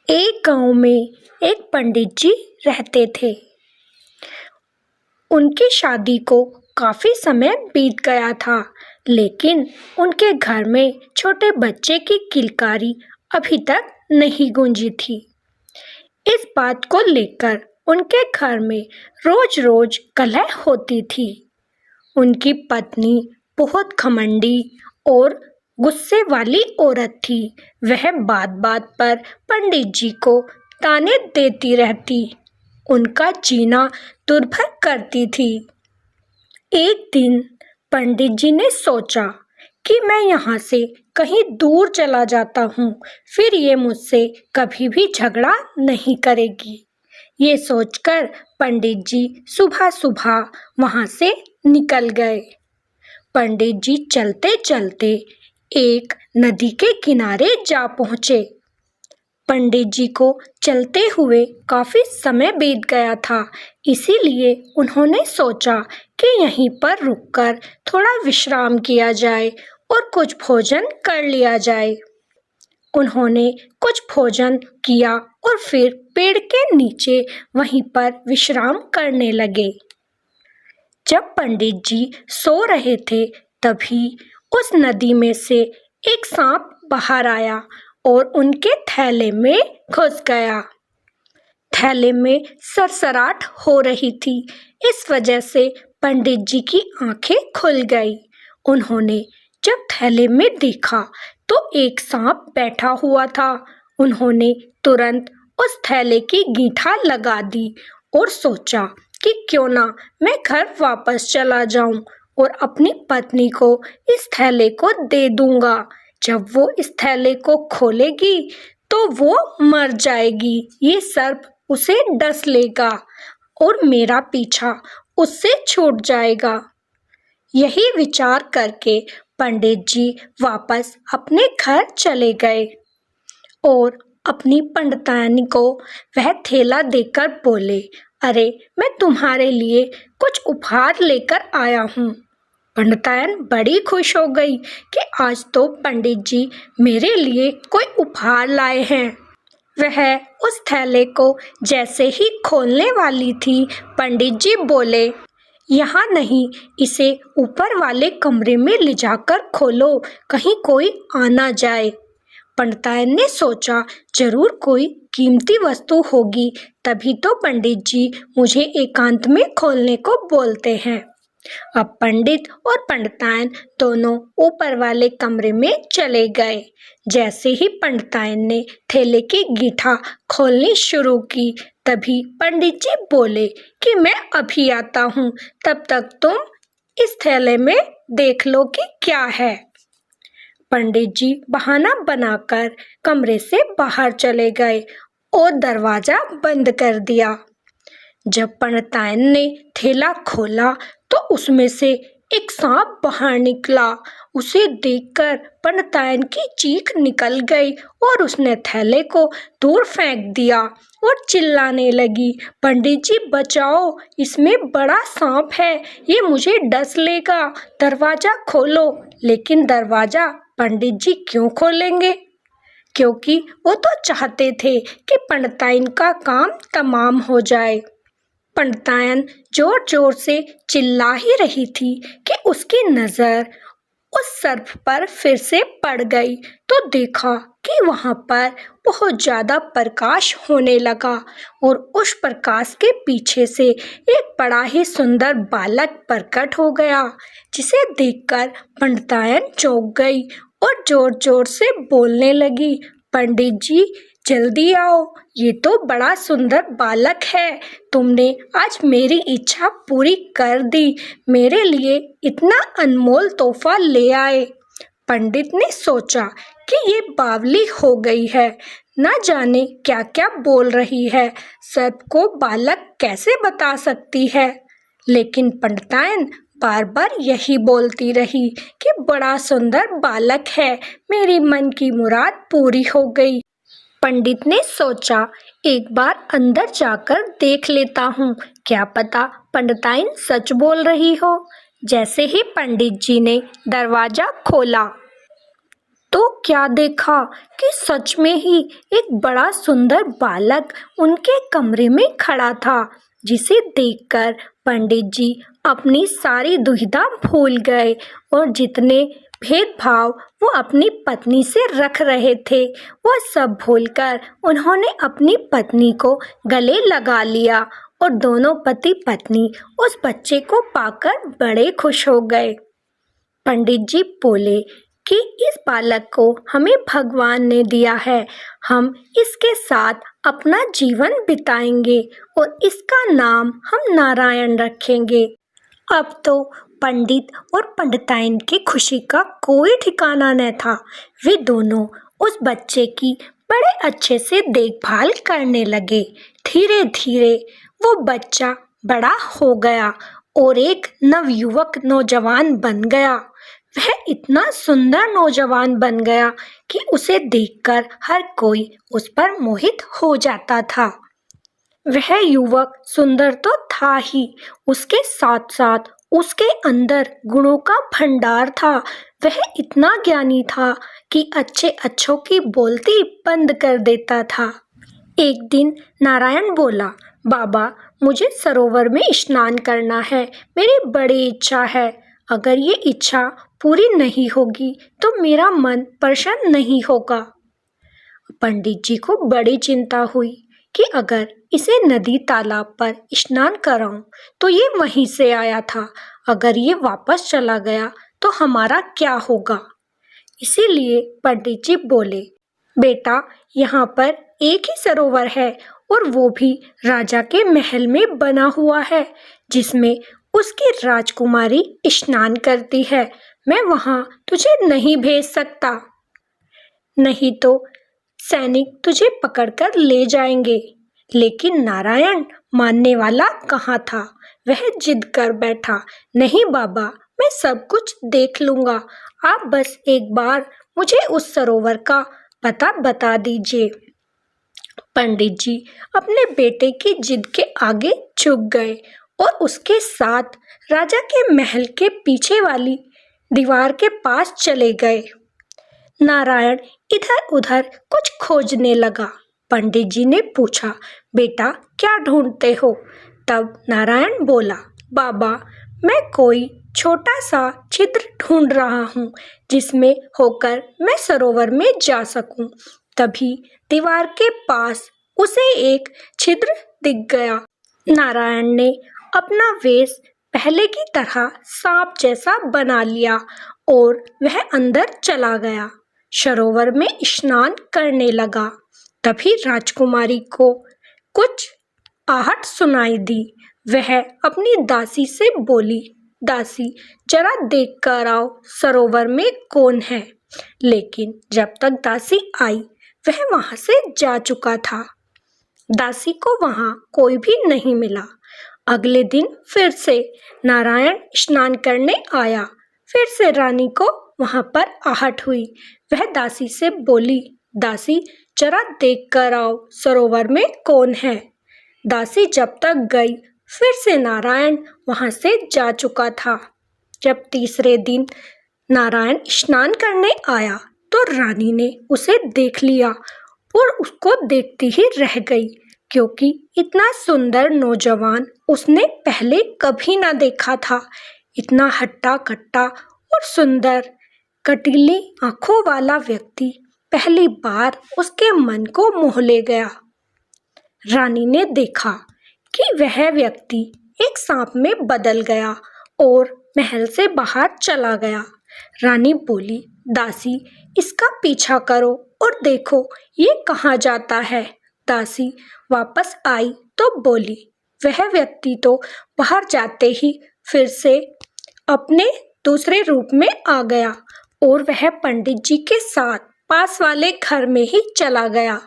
एक गांव में एक पंडित जी रहते थे। उनकी शादी को काफी समय बीत गया था, लेकिन उनके घर में छोटे बच्चे की किलकारी अभी तक नहीं गूंजी थी। इस बात को लेकर उनके घर में रोज रोज कलह होती थी। उनकी पत्नी बहुत घमंडी और गुस्से वाली औरत थी। वह बात बात पर पंडित जी को ताने देती रहती, उनका जीना दुर्भर करती थी। एक दिन पंडित जी ने सोचा कि मैं यहाँ से कहीं दूर चला जाता हूँ, फिर ये मुझसे कभी भी झगड़ा नहीं करेगी। ये सोचकर पंडित जी सुबह सुबह वहाँ से निकल गए। पंडित जी चलते चलते एक नदी के किनारे जा पहुँचे। पंडित जी को चलते हुए काफी समय बीत गया था, इसीलिए उन्होंने सोचा कि यहीं पर रुककर थोड़ा विश्राम किया जाए और कुछ भोजन कर लिया जाए। उन्होंने कुछ भोजन किया और फिर पेड़ के नीचे वहीं पर विश्राम करने लगे। जब पंडित जी सो रहे थे, तभी उस नदी में से एक सांप बाहर आया और उनके थैले में घुस गया। थैले में सरसराहट हो रही थी, इस वजह से पंडित जी की आंखें खुल गई। उन्होंने जब थैले में देखा तो एक सांप बैठा हुआ था। उन्होंने तुरंत उस थैले की गीठा लगा दी और सोचा कि क्यों ना मैं घर वापस चला जाऊं और अपनी पत्नी को इस थैले को दे दूंगा। जब वो इस थैले को खोलेगी तो वो मर जाएगी, ये सर्प उसे डस लेगा और मेरा पीछा उससे छूट जाएगा। यही विचार करके पंडित जी वापस अपने घर चले गए और अपनी पंडितानी को वह थैला देकर बोले, अरे मैं तुम्हारे लिए कुछ उपहार लेकर आया हूँ। पंडितायन बड़ी खुश हो गई कि आज तो पंडित जी मेरे लिए कोई उपहार लाए हैं। वह उस थैले को जैसे ही खोलने वाली थी, पंडित जी बोले, यहाँ नहीं, इसे ऊपर वाले कमरे में ले जाकर खोलो, कहीं कोई आ ना जाए। पंडितायन ने सोचा जरूर कोई कीमती वस्तु होगी, तभी तो पंडित जी मुझे एकांत में खोलने को बोलते हैं। अब पंडित और पंडितायन दोनों ऊपर वाले कमरे में चले गए। जैसे ही पंडितायन ने थैले की गीठा खोलनी शुरू की, तभी पंडित जी बोले कि मैं अभी आता हूँ, तब तक तुम इस थैले में देख लो कि क्या है। पंडित जी बहाना बनाकर कमरे से बाहर चले गए और दरवाजा बंद कर दिया। जब पंडितायन ने थैला खोला तो उसमें से एक सांप बाहर निकला। उसे देखकर पंडितायन की चीख निकल गई और उसने थैले को दूर फेंक दिया और चिल्लाने लगी, पंडित जी बचाओ, इसमें बड़ा सांप है, ये मुझे डस लेगा, दरवाजा खोलो। लेकिन दरवाजा पंडित जी क्यों खोलेंगे, क्योंकि वो तो चाहते थे कि पंडितायन का काम तमाम हो जाए। पंडितायन जोर जोर से चिल्ला ही रही थी कि उसकी नजर उस सर्प पर फिर से पड़ गई तो देखा कि वहां पर बहुत ज्यादा प्रकाश होने लगा और उस प्रकाश के पीछे से एक बड़ा ही सुंदर बालक प्रकट हो गया, जिसे देखकर पंडितायन चौंक गई और जोर जोर से बोलने लगी, पंडित जी जल्दी आओ, ये तो बड़ा सुंदर बालक है, तुमने आज मेरी इच्छा पूरी कर दी, मेरे लिए इतना अनमोल तोहफा ले आए। पंडित ने सोचा कि ये बावली हो गई है, न जाने क्या क्या बोल रही है, सबको बालक कैसे बता सकती है। लेकिन पंडितायन बार बार यही बोलती रही कि बड़ा सुंदर बालक है, मेरी मन की मुराद पूरी हो गई। पंडित ने सोचा एक बार अंदर जाकर देख लेता हूँ, क्या पता पंडितायन सच बोल रही हो। जैसे ही पंडित जी ने दरवाजा खोला तो क्या देखा कि सच में ही एक बड़ा सुंदर बालक उनके कमरे में खड़ा था, जिसे देखकर पंडित जी अपनी सारी दुविधा भूल गए और जितने भेदभाव वो अपनी पत्नी से रख रहे थे वो सब भूलकर उन्होंने अपनी पत्नी को गले लगा लिया और दोनों पति पत्नी उस बच्चे को पाकर बड़े खुश हो गए। पंडित जी बोले कि इस बालक को हमें भगवान ने दिया है, हम इसके साथ अपना जीवन बिताएंगे और इसका नाम हम नारायण रखेंगे। अब तो पंडित और पंडिताइन की खुशी का कोई ठिकाना न था। वे दोनों उस बच्चे की बड़े अच्छे से देखभाल करने लगे। धीरे धीरे वो बच्चा बड़ा हो गया और एक नवयुवक नौजवान बन गया। वह इतना सुंदर नौजवान बन गया कि उसे देखकर हर कोई उस पर मोहित हो जाता था। वह युवक सुंदर तो था ही, उसके साथ साथ उसके अंदर गुणों का भंडार था। वह इतना ज्ञानी था कि अच्छे अच्छों की बोलती बंद कर देता था। एक दिन नारायण बोला, बाबा मुझे सरोवर में स्नान करना है, मेरी बड़ी इच्छा है। अगर ये इच्छा पूरी नहीं होगी तो मेरा मन प्रसन्न नहीं होगा। पंडित जी को बड़ी चिंता हुई कि अगर इसे नदी तालाब पर स्नान कराऊं तो ये वहीं से आया था, अगर ये वापस चला गया तो हमारा क्या होगा। इसीलिए पंडित जी बोले, बेटा यहाँ पर एक ही सरोवर है और वो भी राजा के महल में बना हुआ है, जिसमें उसकी राजकुमारी स्नान करती है। मैं वहाँ तुझे नहीं भेज सकता, नहीं तो सैनिक तुझे पकड़कर ले जाएंगे। लेकिन नारायण मानने वाला कहाँ था। वह जिद कर बैठा, नहीं बाबा मैं सब कुछ देख लूँगा, आप बस एक बार मुझे उस सरोवर का पता बता दीजिए। पंडित जी अपने बेटे की जिद के आगे झुक गए और उसके साथ राजा के महल के पीछे वाली दीवार के पास चले गए। नारायण इधर उधर कुछ खोजने लगा। पंडित जी ने पूछा, बेटा क्या ढूंढते हो? तब नारायण बोला, बाबा मैं कोई छोटा सा छिद्र ढूंढ रहा हूँ जिसमें होकर मैं सरोवर में जा सकूं। तभी दीवार के पास उसे एक छिद्र दिख गया। नारायण ने अपना वेश पहले की तरह सांप जैसा बना लिया और वह अंदर चला गया, सरोवर में स्नान करने लगा। तभी राजकुमारी को कुछ आहट सुनाई दी। वह अपनी दासी से बोली, दासी जरा देख कर आओ सरोवर में कौन है। लेकिन जब तक दासी आई वह वहां से जा चुका था। दासी को वहां कोई भी नहीं मिला। अगले दिन फिर से नारायण स्नान करने आया। फिर से रानी को वहां पर आहट हुई। वह दासी से बोली, दासी जरा देख कर आओ सरोवर में कौन है। दासी जब तक गई फिर से नारायण वहां से जा चुका था। जब तीसरे दिन नारायण स्नान करने आया तो रानी ने उसे देख लिया और उसको देखती ही रह गई, क्योंकि इतना सुंदर नौजवान उसने पहले कभी ना देखा था। इतना हट्टा कट्टा और सुंदर कटीली आंखों वाला व्यक्ति पहली बार उसके मन को मोह ले गया। रानी ने देखा कि वह व्यक्ति एक सांप में बदल गया और महल से बाहर चला गया। रानी बोली, दासी इसका पीछा करो और देखो ये कहाँ जाता है। दासी वापस आई तो बोली, वह व्यक्ति तो बाहर जाते ही फिर से अपने दूसरे रूप में आ गया और वह पंडित जी के साथ पास वाले घर में ही चला गया।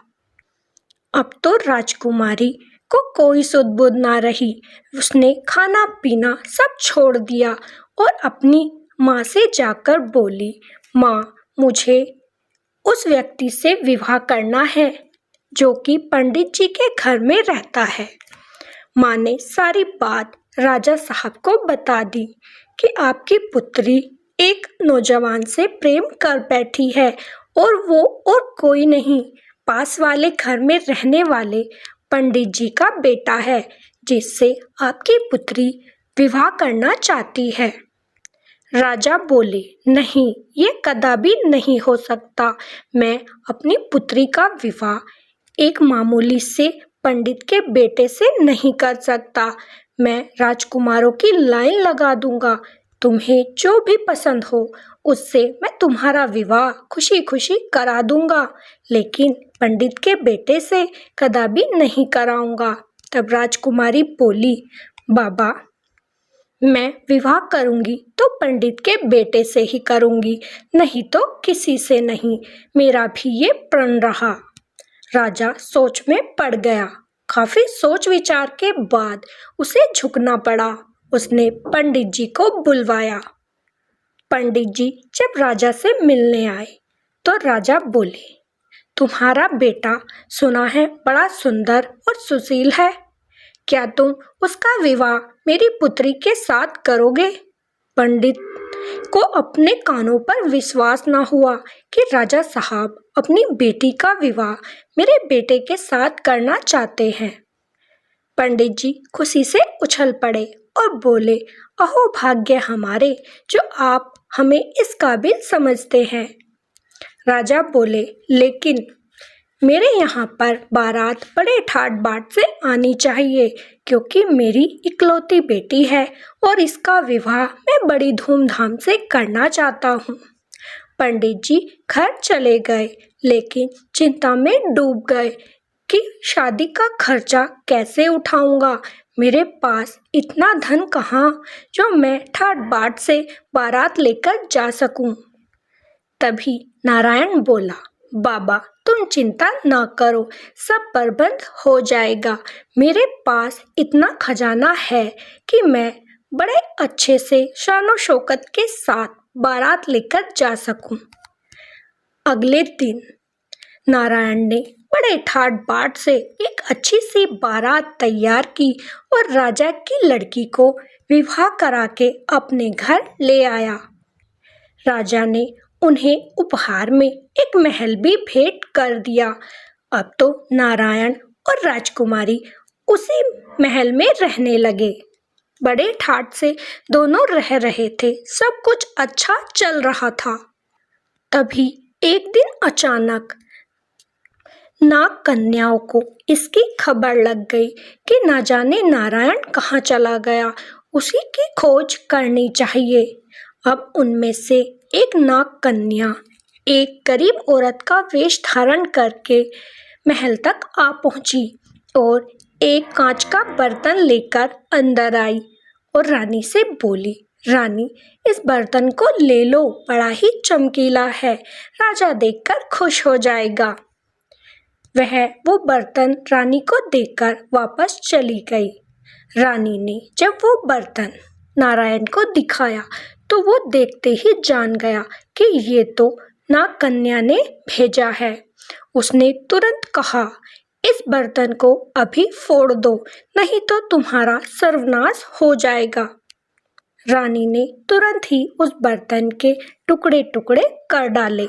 अब तो राजकुमारी को कोई सुध बुध ना रही। उसने खाना पीना सब छोड़ दिया और अपनी माँ से जाकर बोली, माँ मुझे उस व्यक्ति से विवाह करना है जो कि पंडित जी के घर में रहता है। माँ ने सारी बात राजा साहब को बता दी कि आपकी पुत्री एक नौजवान से प्रेम कर बैठी है और वो और कोई नहीं, पास वाले घर में रहने वाले पंडित जी का बेटा है, जिससे आपकी पुत्री विवाह करना चाहती है। राजा बोले, नहीं, ये कदापि नहीं हो सकता। मैं अपनी पुत्री का विवाह एक मामूली से पंडित के बेटे से नहीं कर सकता। मैं राजकुमारों की लाइन लगा दूंगा। तुम्हें जो भी पसंद हो उससे मैं तुम्हारा विवाह खुशी खुशी करा दूंगा, लेकिन पंडित के बेटे से कदापि नहीं कराऊंगा। तब राजकुमारी बोली, बाबा, मैं विवाह करूंगी तो पंडित के बेटे से ही करूंगी, नहीं तो किसी से नहीं। मेरा भी ये प्रण रहा। राजा सोच में पड़ गया। काफी सोच विचार के बाद उसे झुकना पड़ा। उसने पंडित जी को बुलवाया। पंडित जी जब राजा से मिलने आए तो राजा बोले, तुम्हारा बेटा सुना है बड़ा सुंदर और सुशील है। क्या तुम उसका विवाह मेरी पुत्री के साथ करोगे? पंडित को अपने कानों पर विश्वास न हुआ कि राजा साहब अपनी बेटी का विवाह मेरे बेटे के साथ करना चाहते हैं। पंडित जी खुशी से उछल पड़े और बोले, अहो भाग्य हमारे जो आप हमें इस काबिल समझते हैं। राजा बोले, लेकिन मेरे यहाँ पर बारात बड़े ठाट बाट से आनी चाहिए, क्योंकि मेरी इकलौती बेटी है और इसका विवाह मैं बड़ी धूमधाम से करना चाहता हूँ। पंडित जी घर चले गए, लेकिन चिंता में डूब गए कि शादी का खर्चा कैसे उठाऊंगा। मेरे पास इतना धन कहाँ जो मैं ठाट बाट से बारात लेकर जा सकूं। तभी नारायण बोला, बाबा तुम चिंता न करो, सब प्रबंध हो जाएगा। मेरे पास इतना खजाना है कि मैं बड़े अच्छे से शानो शौकत के साथ बारात लेकर जा सकूं। अगले दिन नारायण ने बड़े ठाट बाट से एक अच्छी सी बारात तैयार की और राजा की लड़की को विवाह करा के अपने घर ले आया। राजा ने उन्हें उपहार में एक महल भी भेंट कर दिया। अब तो नारायण और राजकुमारी उसी महल में रहने लगे। बड़े ठाट से दोनों रह रहे थे, सब कुछ अच्छा चल रहा था। तभी एक दिन अचानक नाग कन्याओं को इसकी खबर लग गई कि न जाने नारायण कहाँ चला गया, उसी की खोज करनी चाहिए। अब उनमें से एक नाग कन्या एक गरीब औरत का वेश धारण करके महल तक आ पहुंची और एक कांच का बर्तन लेकर अंदर आई और रानी से बोली, रानी इस बर्तन को ले लो, बड़ा ही चमकीला है, राजा देखकर खुश हो जाएगा। वह वो बर्तन रानी को देकर वापस चली गई। रानी ने जब वो बर्तन नारायण को दिखाया तो वो देखते ही जान गया कि ये तो नाग कन्या ने भेजा है। उसने तुरंत कहा, इस बर्तन को अभी फोड़ दो, नहीं तो तुम्हारा सर्वनाश हो जाएगा। रानी ने तुरंत ही उस बर्तन के टुकड़े टुकड़े कर डाले।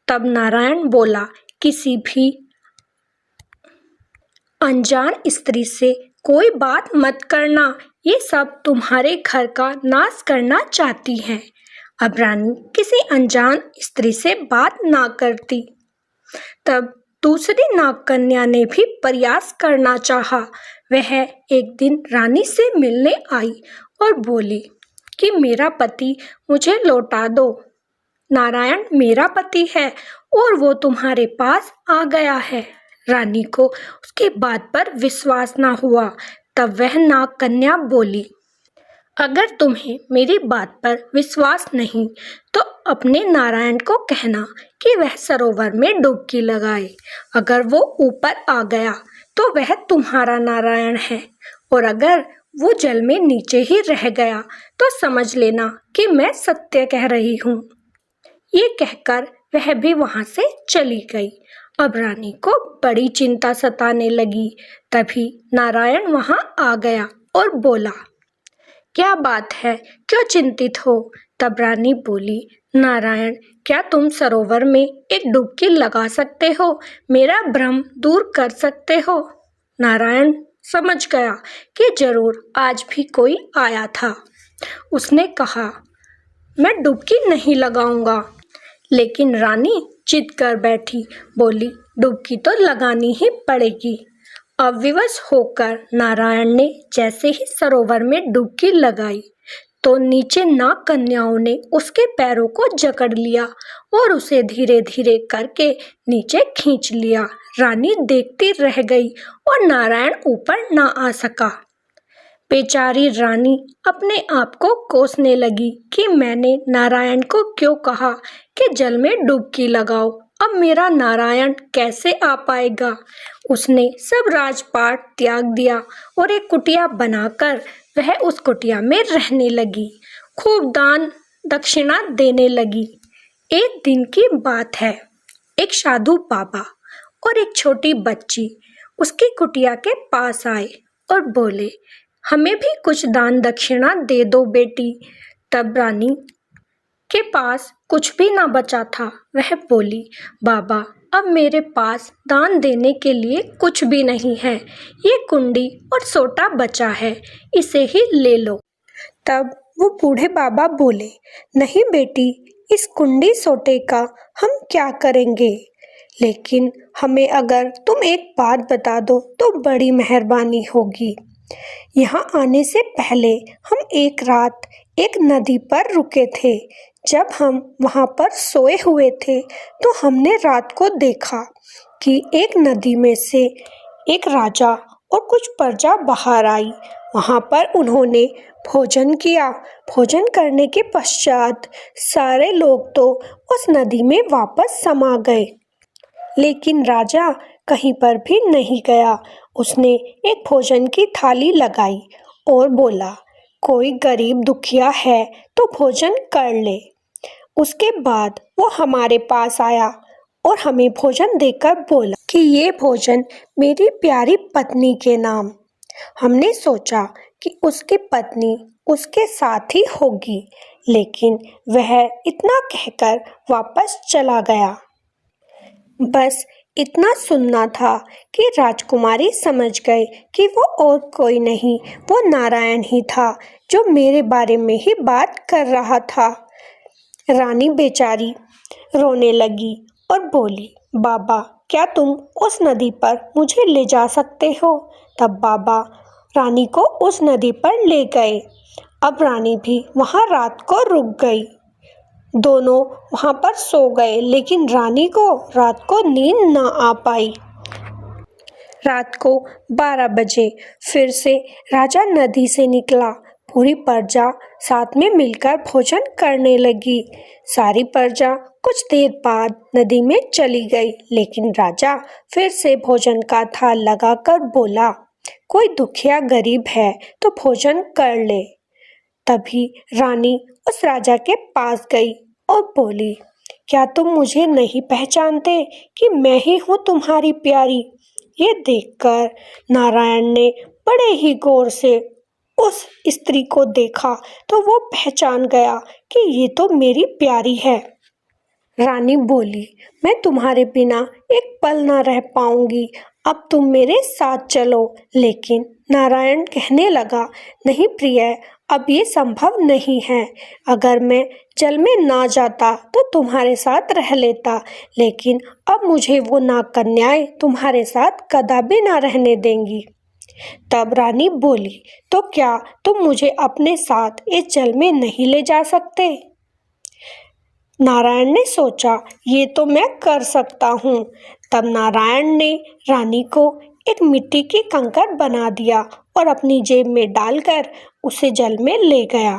तब नारायण बोला, किसी भी अनजान स्त्री से कोई बात मत करना, ये सब तुम्हारे घर का नाश करना चाहती हैं। अब रानी किसी अनजान स्त्री से बात ना करती। तब दूसरी नाग कन्या ने भी प्रयास करना चाहा। वह एक दिन रानी से मिलने आई और बोली कि मेरा पति मुझे लौटा दो। नारायण मेरा पति है और वो तुम्हारे पास आ गया है। रानी को उसके बात पर विश्वास ना हुआ। तब वह नाग कन्या बोली, अगर तुम्हें मेरी बात पर विश्वास नहीं तो अपने नारायण को कहना कि वह सरोवर में डुबकी लगाए। अगर वो ऊपर आ गया तो वह तुम्हारा नारायण है, और अगर वो जल में नीचे ही रह गया तो समझ लेना कि मैं सत्य कह रही हूँ। ये कहकर वह भी वहाँ से चली गई। अब रानी को बड़ी चिंता सताने लगी। तभी नारायण वहाँ आ गया और बोला, क्या बात है, क्यों चिंतित हो? तब रानी बोली, नारायण, क्या तुम सरोवर में एक डुबकी लगा सकते हो, मेरा भ्रम दूर कर सकते हो? नारायण समझ गया कि जरूर आज भी कोई आया था। उसने कहा, मैं डुबकी नहीं लगाऊंगा। लेकिन रानी जिद कर बैठी, बोली, डुबकी तो लगानी ही पड़ेगी। अब विवश होकर नारायण ने जैसे ही सरोवर में डुबकी लगाई तो नीचे नाग कन्याओं ने उसके पैरों को जकड़ लिया और उसे धीरे धीरे करके नीचे खींच लिया। रानी देखती रह गई और नारायण ऊपर ना आ सका। बेचारी रानी अपने आप को कोसने लगी कि मैंने नारायण को क्यों कहा कि जल में डुबकी लगाओ, अब मेरा नारायण कैसे आ पाएगा। उसने सब राजपाट त्याग दिया और एक कुटिया बनाकर वह उस कुटिया में रहने लगी। खूब दान दक्षिणा देने लगी। एक दिन की बात है, एक साधु बाबा और एक छोटी बच्ची उसकी कुटिया के पास आए और बोले, हमें भी कुछ दान दक्षिणा दे दो बेटी। तब रानी के पास कुछ भी ना बचा था। वह बोली, बाबा, अब मेरे पास दान देने के लिए कुछ भी नहीं है। ये कुंडी और सोटा बचा है, इसे ही ले लो। तब वो बूढ़े बाबा बोले, नहीं बेटी, इस कुंडी सोटे का हम क्या करेंगे, लेकिन हमें अगर तुम एक बात बता दो तो बड़ी मेहरबानी होगी। यहाँ आने से पहले हम एक रात एक नदी पर रुके थे। जब हम वहाँ पर सोए हुए थे तो हमने रात को देखा कि एक नदी में से एक राजा और कुछ प्रजा बाहर आई। वहाँ पर उन्होंने भोजन किया। भोजन करने के पश्चात सारे लोग तो उस नदी में वापस समा गए, लेकिन राजा कहीं पर भी नहीं गया। उसने एक भोजन की थाली लगाई और बोला, कोई गरीब दुखिया है तो भोजन कर ले। उसके बाद वो हमारे पास आया और हमें भोजन देकर बोला कि ये भोजन मेरी प्यारी पत्नी के नाम। हमने सोचा कि उसकी पत्नी उसके साथ ही होगी, लेकिन वह इतना कहकर वापस चला गया। बस इतना सुनना था कि राजकुमारी समझ गई कि वो और कोई नहीं, वो नारायण ही था जो मेरे बारे में ही बात कर रहा था। रानी बेचारी रोने लगी और बोली, बाबा, क्या तुम उस नदी पर मुझे ले जा सकते हो? तब बाबा रानी को उस नदी पर ले गए। अब रानी भी वहाँ रात को रुक गई। दोनों वहाँ पर सो गए, लेकिन रानी को रात को नींद ना आ पाई। रात को 12 बजे फिर से राजा नदी से निकला। पूरी प्रजा साथ में मिलकर भोजन करने लगी। सारी प्रजा कुछ देर बाद नदी में चली गई, लेकिन राजा फिर से भोजन का थाल लगाकर बोला, कोई दुखिया गरीब है तो भोजन कर ले। तभी रानी उस राजा के पास गई और बोली, क्या तुम मुझे नहीं पहचानते कि मैं ही हूँ तुम्हारी प्यारी? ये देखकर नारायण ने बड़े ही गौर से उस स्त्री को देखा तो वो पहचान गया कि ये तो मेरी प्यारी है। रानी बोली, मैं तुम्हारे बिना एक पल ना रह पाऊंगी, अब तुम मेरे साथ चलो। लेकिन नारायण कहने लगा, नहीं प्रिय, अब ये संभव नहीं है। अगर मैं जल में ना जाता तो तुम्हारे साथ रह लेता, लेकिन अब मुझे वो नाग कन्याएं तुम्हारे साथ कदापि ना रहने देंगी। तब रानी बोली, तो क्या तुम मुझे अपने साथ इस जल में नहीं ले जा सकते? नारायण ने सोचा, ये तो मैं कर सकता हूँ। तब नारायण ने रानी को एक मिट्टी की कंकड़ बना दिया और अपनी जेब में डालकर उसे जल में ले गया।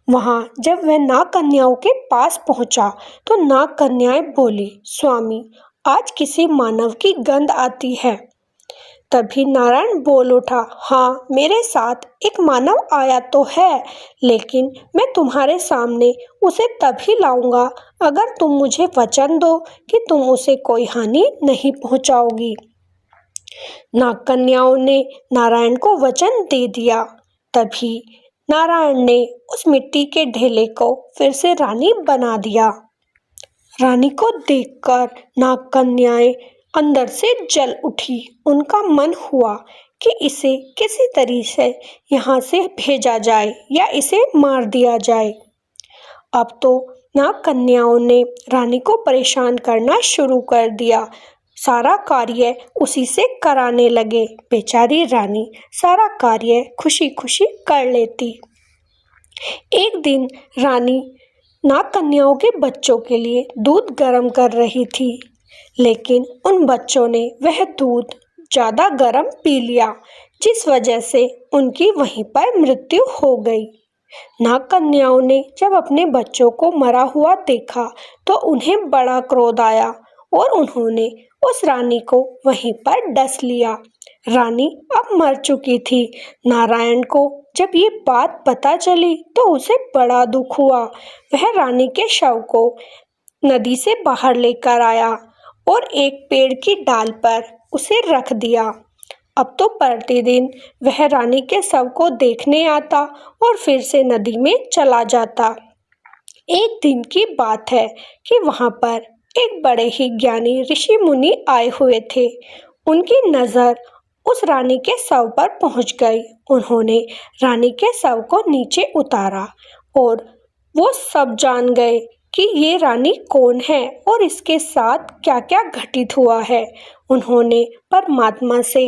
वहाँ जब वह नाग कन्याओं के पास पहुँचा तो नाग कन्याएं बोली, स्वामी, आज किसी मानव की गंध आती है। तभी नारायण बोल उठा, हाँ, मेरे साथ एक मानव आया तो है, लेकिन मैं तुम्हारे सामने उसे तभी लाऊंगा अगर तुम मुझे वचन दो कि तुम उसे कोई हानि नहीं पहुंचाओगी। नाग कन्याओं ने नारायण को वचन दे दिया। तभी नारायण ने उस मिट्टी के ढेले को फिर से रानी बना दिया। रानी को देखकर नागकन्याएं अंदर से जल उठी। उनका मन हुआ कि इसे किसी तरीके से यहाँ से भेजा जाए या इसे मार दिया जाए। अब तो नागकन्याओं ने रानी को परेशान करना शुरू कर दिया। सारा कार्य उसी से कराने लगे। बेचारी रानी सारा कार्य खुशी खुशी कर लेती। एक दिन रानी नागकन्याओं के बच्चों के लिए दूध गर्म कर रही थी, लेकिन उन बच्चों ने वह दूध ज़्यादा गर्म पी लिया, जिस वजह से उनकी वहीं पर मृत्यु हो गई। नागकन्याओं ने जब अपने बच्चों को मरा हुआ देखा तो उन्हें बड़ा क्रोध आया और उन्होंने उस रानी को वहीं पर डस लिया। रानी अब मर चुकी थी। नारायण को जब ये बात पता चली तो उसे बड़ा दुख हुआ। वह रानी के शव को नदी से बाहर लेकर आया और एक पेड़ की डाल पर उसे रख दिया। अब तो प्रतिदिन वह रानी के शव को देखने आता और फिर से नदी में चला जाता। एक दिन की बात है कि वहाँ पर एक बड़े ही ज्ञानी ऋषि मुनि आए हुए थे। उनकी नज़र उस रानी के शव पर पहुँच गई। उन्होंने रानी के शव को नीचे उतारा और वो सब जान गए कि ये रानी कौन है और इसके साथ क्या क्या घटित हुआ है। उन्होंने परमात्मा से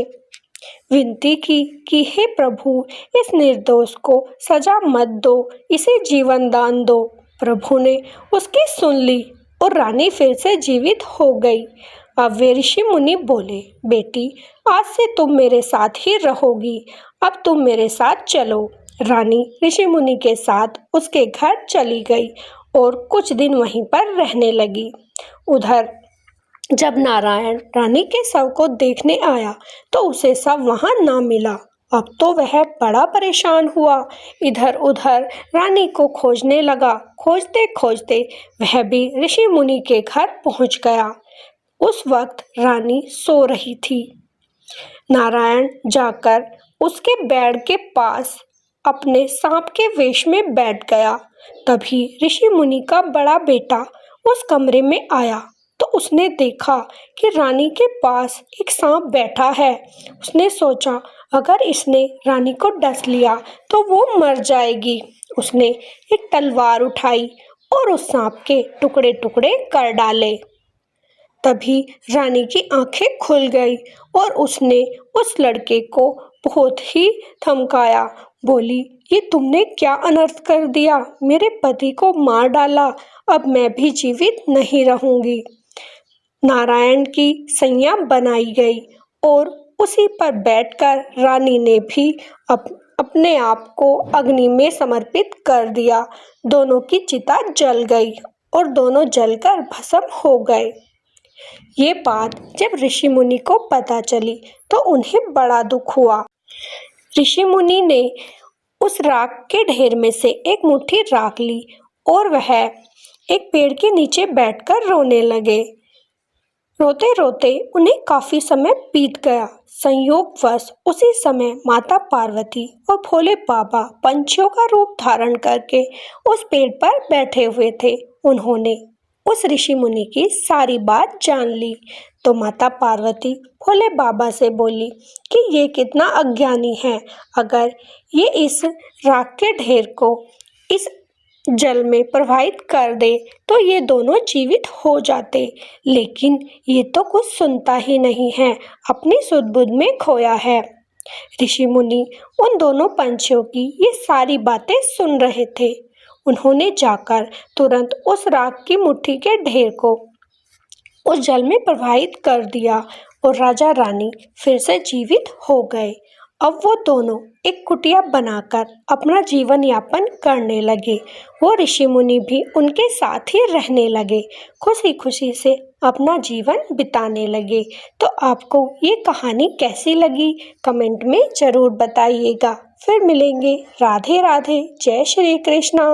विनती की कि हे प्रभु, इस निर्दोष को सजा मत दो, इसे जीवन दान दो। प्रभु ने उसकी सुन ली और रानी फिर से जीवित हो गई। अब वे ऋषि मुनि बोले, बेटी, आज से तुम मेरे साथ ही रहोगी। अब तुम मेरे साथ चलो। रानी ऋषि मुनि के साथ उसके घर चली गई और कुछ दिन वहीं पर रहने लगी। उधर जब नारायण रानी के शव को देखने आया तो उसे शव वहाँ ना मिला। अब तो वह बड़ा परेशान हुआ। इधर उधर रानी को खोजने लगा। खोजते खोजते वह भी ऋषि मुनि के घर पहुँच गया। उस वक्त रानी सो रही थी। नारायण जाकर उसके बेड के पास अपने सांप के वेश में बैठ गया। तभी ऋषि मुनि का बड़ा बेटा उस कमरे में आया तो उसने देखा कि रानी के पास एक सांप बैठा है। उसने सोचा, अगर इसने रानी को डस लिया तो वो मर जाएगी। उसने एक तलवार उठाई और उस सांप के टुकड़े टुकड़े कर डाले। तभी रानी की आंखें खुल गई और उसने उस लड़के को बहुत ही धमकाया। बोली, ये तुमने क्या अनर्थ कर दिया? मेरे पति को मार डाला। अब मैं भी जीवित नहीं रहूंगी। नारायण की सैया बनाई गई और उसी पर बैठकर रानी ने भी अपने आप को अग्नि में समर्पित कर दिया। दोनों की चिता जल गई और दोनों जलकर भस्म हो गए। ये बात जब ऋषि मुनि को पता चली तो उन्हें बड़ा दुख हुआ। ऋषि मुनि ने उस राख के ढेर में से एक मुट्ठी राख ली और वह एक पेड़ के नीचे बैठकर रोने लगे। रोते रोते उन्हें काफी समय बीत गया। संयोगवश उसी समय माता पार्वती और भोले बाबा पंछियों का रूप धारण करके उस पेड़ पर बैठे हुए थे। उन्होंने उस ऋषि मुनि की सारी बात जान ली तो माता पार्वती भोले बाबा से बोली कि ये कितना अज्ञानी है। अगर ये इस राख के ढेर को इस जल में प्रवाहित कर दे तो ये दोनों जीवित हो जाते, लेकिन ये तो कुछ सुनता ही नहीं है, अपनी सुध-बुध में खोया है। ऋषि मुनि उन दोनों पंछियों की ये सारी बातें सुन रहे थे। उन्होंने जाकर तुरंत उस राख की मुट्ठी के ढेर को उस जल में प्रवाहित कर दिया और राजा रानी फिर से जीवित हो गए। अब वो दोनों एक कुटिया बनाकर अपना जीवन यापन करने लगे। वो ऋषि मुनि भी उनके साथ ही रहने लगे, खुशी खुशी से अपना जीवन बिताने लगे। तो आपको ये कहानी कैसी लगी कमेंट में ज़रूर बताइएगा। फिर मिलेंगे। राधे राधे। जय श्री कृष्णा।